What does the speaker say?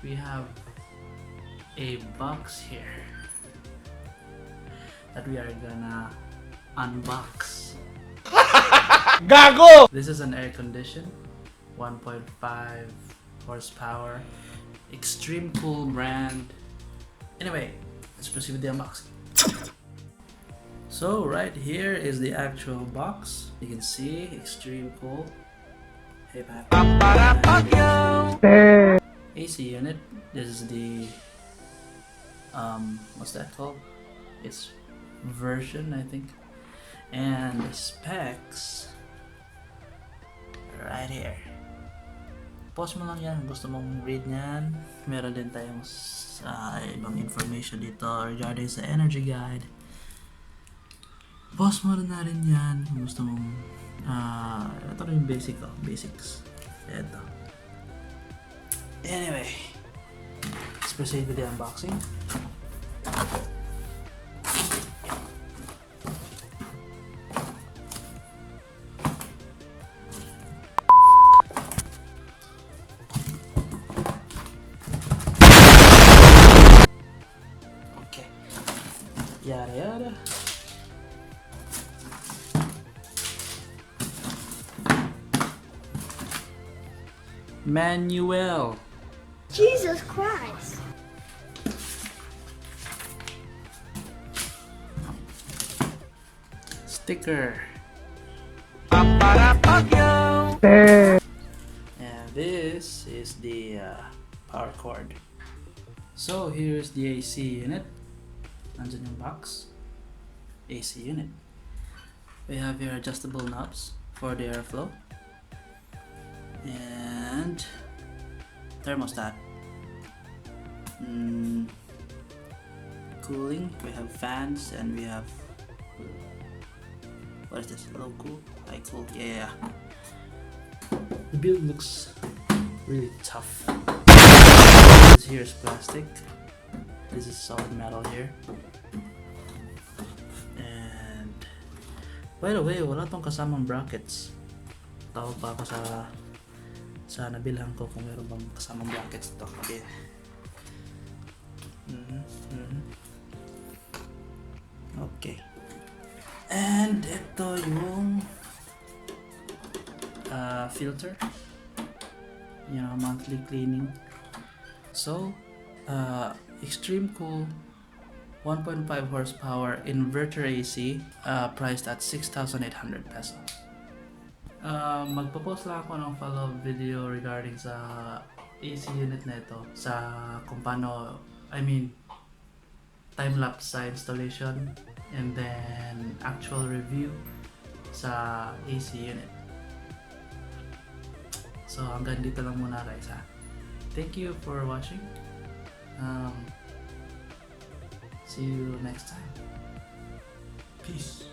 we have a box here that we are gonna unbox. Gago! This is an air condition, 1.5 horsepower, Xtreme cool brand. Anyway, let's proceed with the unboxing. So right here is the actual box. You can see Xtreme cool. Hey, Pat. AC unit. This is the what's that called? It's version, I think. And the specs right here. Pause mo lang yan kung gusto mong read nyan. Meron din tayong ibang information dito regarding sa energy guide. Pause mo na rin yan kung gusto mong ito rin yung basics. Ito. Anyway, let's proceed with the unboxing. Okay. Yada. Manual. Jesus Christ. Sticker. And this is the power cord. So here's the AC unit. Nandyan yung box. AC unit. We have your adjustable knobs for the airflow. And thermostat. Cooling. We have fans and we have, what is this? Low cool? High cool? Yeah. The build looks really tough. This here is plastic. This is solid metal here. And by the way, wala tong kasamang brackets. Tawag pa ako sa nabilhan ko kung meron bang kasamang brackets to. Okay. Okay. And ito yung filter. Monthly cleaning. So, Xtreme cool 1.5 horsepower inverter AC, priced at 6,800 pesos. Magpo-post lang ako ng follow-up video regarding sa AC unit na ito, sa kung paano, time-lapse sa installation and then actual review sa AC unit. So hanggang dito lang muna guys ha. Thank you for watching. See you next time. Peace.